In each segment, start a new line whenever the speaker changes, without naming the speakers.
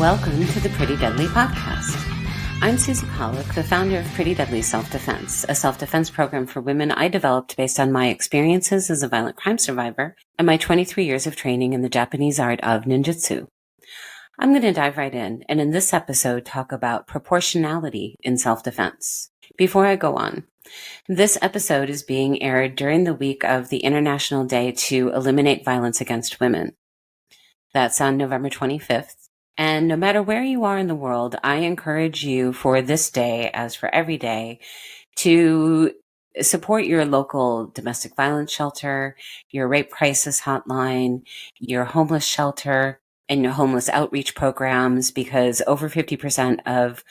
Welcome to the Pretty Deadly Podcast. I'm Susie Pollock, the founder of Pretty Deadly Self-Defense, a self-defense program for women I developed based on my experiences as a violent crime survivor and my 23 years of training in the Japanese art of ninjutsu. I'm going to dive right in, and in this episode talk about proportionality in self-defense. Before I go on, this episode is being aired during the week of the International Day to Eliminate Violence Against Women. That's on November 25th. And no matter where you are in the world, I encourage you for this day, as for every day, to support your local domestic violence shelter, your rape crisis hotline, your homeless shelter, and your homeless outreach programs, because over 50% of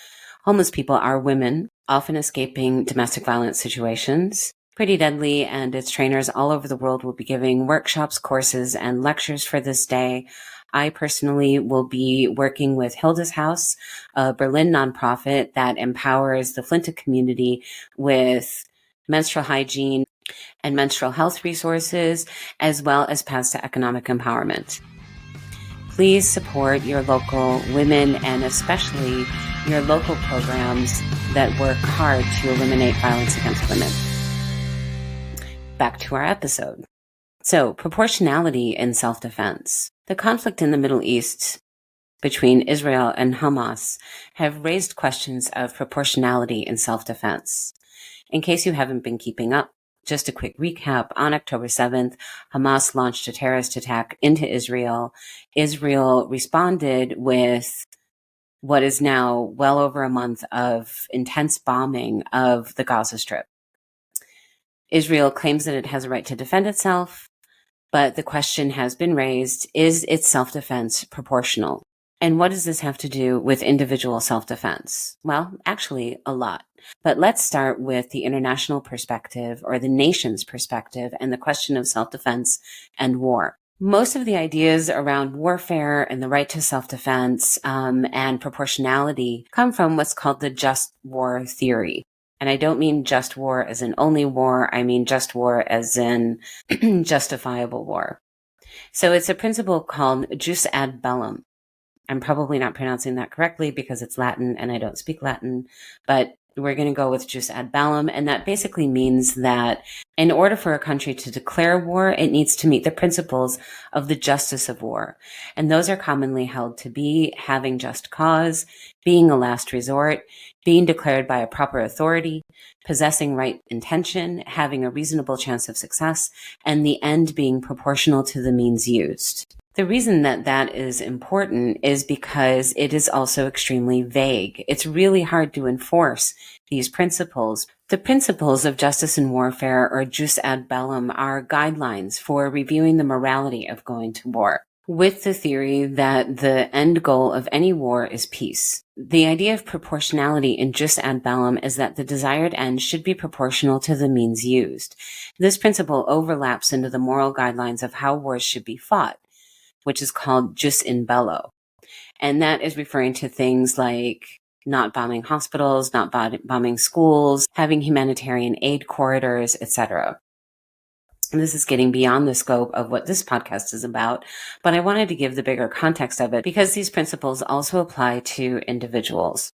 homeless people are women, often escaping domestic violence situations. Pretty Deadly and its trainers all over the world will be giving workshops, courses, and lectures for this day. I personally will be working with Hilda's House, a Berlin nonprofit that empowers the Flinta community with menstrual hygiene and menstrual health resources, as well as paths to economic empowerment. Please support your local women and especially your local programs that work hard to eliminate violence against women. Back to our episode. So, proportionality in self-defense. The conflict in the Middle East between Israel and Hamas have raised questions of proportionality in self-defense. In case you haven't been keeping up, just a quick recap. On October 7th, Hamas launched a terrorist attack into Israel. Israel responded with what is now well over a month of intense bombing of the Gaza Strip. Israel claims that it has a right to defend itself, but the question has been raised, is its self-defense proportional? And what does this have to do with individual self-defense? Well, actually, a lot. But let's start with the international perspective or the nation's perspective and the question of self-defense and war. Most of the ideas around warfare and the right to self-defense and proportionality come from what's called the just war theory. And I don't mean just war as in only war. I mean just war as in justifiable war. So it's a principle called jus ad bellum. I'm probably not pronouncing that correctly because it's Latin and I don't speak Latin, but we're going to go with jus ad bellum. And that basically means that in order for a country to declare war, it needs to meet the principles of the justice of war. And those are commonly held to be having just cause, being a last resort, being declared by a proper authority, possessing right intention, having a reasonable chance of success, and the end being proportional to the means used. The reason that that is important is because it is also extremely vague. It's really hard to enforce these principles. The principles of justice in warfare, or jus ad bellum, are guidelines for reviewing the morality of going to war, with the theory that the end goal of any war is peace. The idea of proportionality in jus ad bellum is that the desired end should be proportional to the means used. This principle overlaps into the moral guidelines of how wars should be fought, which is called jus in bello. And that is referring to things like not bombing hospitals, not bombing schools, having humanitarian aid corridors, etc. And this is getting beyond the scope of what this podcast is about, but I wanted to give the bigger context of it because these principles also apply to individuals.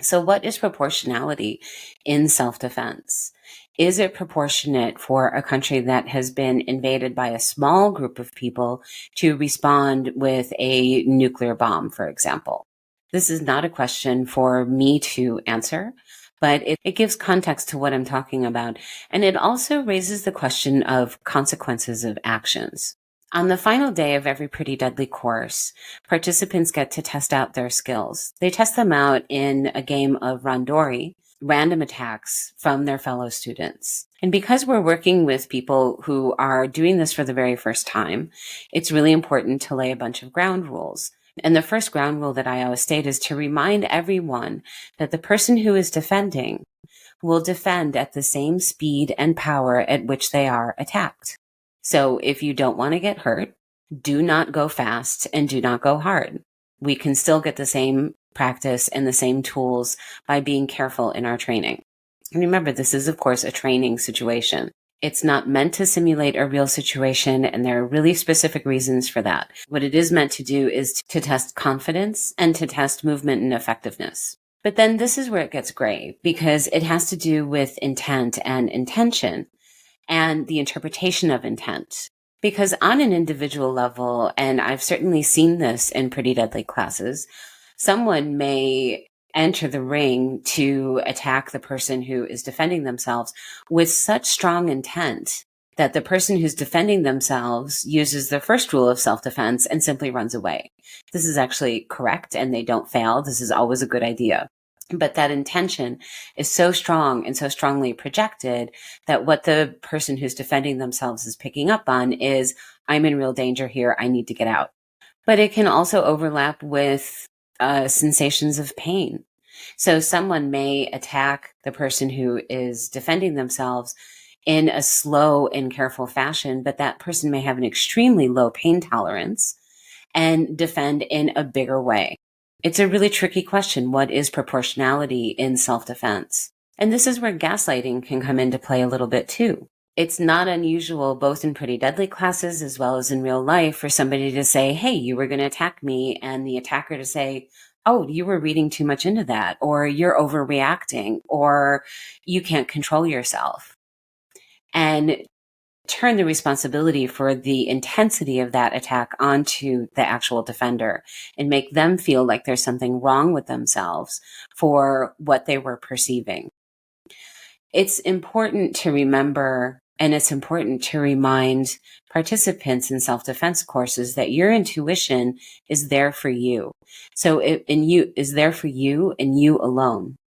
So what is proportionality in self-defense? Is it proportionate for a country that has been invaded by a small group of people to respond with a nuclear bomb, for example? This is not a question for me to answer, but it gives context to what I'm talking about. And it also raises the question of consequences of actions. On the final day of every Pretty Deadly course, participants get to test out their skills. They test them out in a game of randori, random attacks from their fellow students. And because we're working with people who are doing this for the very first time, it's really important to lay a bunch of ground rules. And the first ground rule that I always state is to remind everyone that the person who is defending will defend at the same speed and power at which they are attacked. So if you don't want to get hurt, do not go fast and do not go hard. We can still get the same practice and the same tools by being careful in our training. And remember, this is, of course, a training situation. It's not meant to simulate a real situation, and there are really specific reasons for that. What it is meant to do is to test confidence and to test movement and effectiveness. But then this is where it gets gray, because it has to do with intent and intention and the interpretation of intent. Because on an individual level, and I've certainly seen this in Pretty Deadly classes, someone may enter the ring to attack the person who is defending themselves with such strong intent that the person who's defending themselves uses the first rule of self-defense and simply runs away. This is actually correct, and they don't fail. This is always a good idea. But that intention is so strong and so strongly projected that what the person who's defending themselves is picking up on is, I'm in real danger here. I need to get out. But it can also overlap with sensations of pain. So someone may attack the person who is defending themselves in a slow and careful fashion, but that person may have an extremely low pain tolerance and defend in a bigger way. It's a really tricky question. What is proportionality in self-defense? And this is where gaslighting can come into play a little bit too. It's not unusual, both in Pretty Deadly classes as well as in real life, for somebody to say, hey, you were going to attack me, and the attacker to say, oh, you were reading too much into that, or you're overreacting, or you can't control yourself. And turn the responsibility for the intensity of that attack onto the actual defender and make them feel like there's something wrong with themselves for what they were perceiving. It's important to remember, and it's important to remind participants in self-defense courses that your intuition is there for you. So you is there for you and you alone.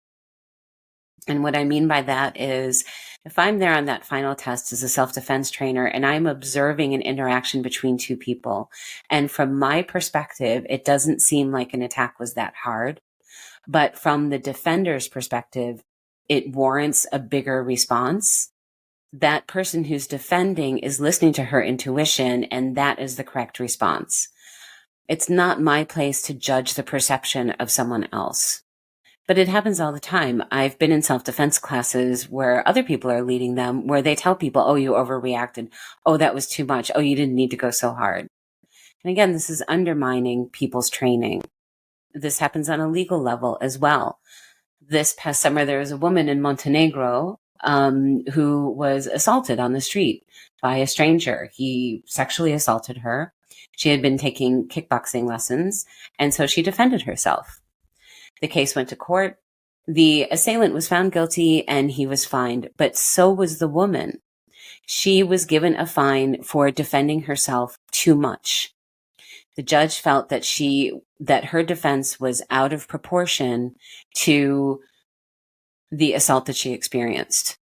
And what I mean by that is, if I'm there on that final test as a self-defense trainer and I'm observing an interaction between two people, and from my perspective, it doesn't seem like an attack was that hard, but from the defender's perspective, it warrants a bigger response, that person who's defending is listening to her intuition, and that is the correct response. It's not my place to judge the perception of someone else. But it happens all the time. I've been in self-defense classes where other people are leading them, where they tell people, oh, you overreacted. Oh, that was too much. Oh, you didn't need to go so hard. And again, this is undermining people's training. This happens on a legal level as well. This past summer, there was a woman in Montenegro who was assaulted on the street by a stranger. He sexually assaulted her. She had been taking kickboxing lessons, and so she defended herself. The case went to court. The assailant was found guilty and he was fined, but so was the woman. She was given a fine for defending herself too much. The judge felt that her defense was out of proportion to the assault that she experienced.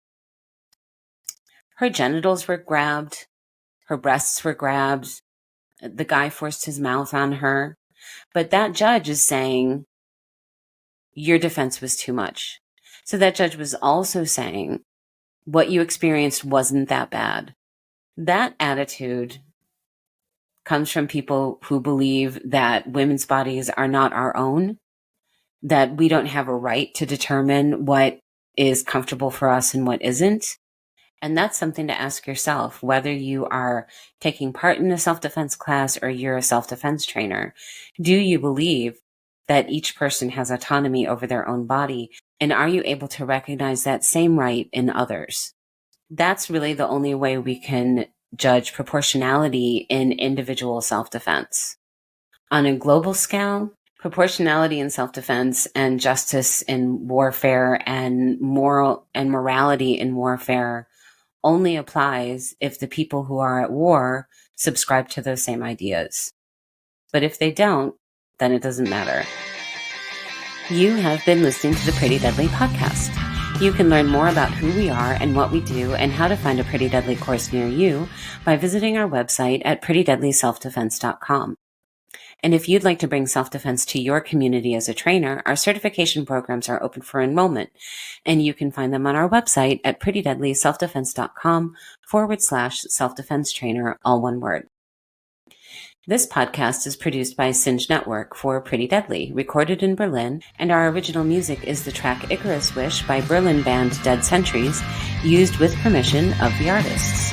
Her genitals were grabbed. Her breasts were grabbed. The guy forced his mouth on her. But that judge is saying, your defense was too much. So that judge was also saying, what you experienced wasn't that bad. That attitude comes from people who believe that women's bodies are not our own, that we don't have a right to determine what is comfortable for us and what isn't. And that's something to ask yourself, whether you are taking part in a self-defense class or you're a self-defense trainer. Do you believe that each person has autonomy over their own body? And are you able to recognize that same right in others? That's really the only way we can judge proportionality in individual self-defense. On a global scale, proportionality in self-defense and justice in warfare and morality in warfare only applies if the people who are at war subscribe to those same ideas. But if they don't, then it doesn't matter. You have been listening to the Pretty Deadly podcast. You can learn more about who we are and what we do and how to find a Pretty Deadly course near you by visiting our website at prettydeadlyselfdefense.com. And if you'd like to bring self-defense to your community as a trainer, our certification programs are open for enrollment, and you can find them on our website at prettydeadlyselfdefense.com/self-defense trainer, all one word. This podcast is produced by Singe Network for Pretty Deadly, recorded in Berlin, and our original music is the track Icarus Wish by Berlin band Dead Centuries, used with permission of the artists.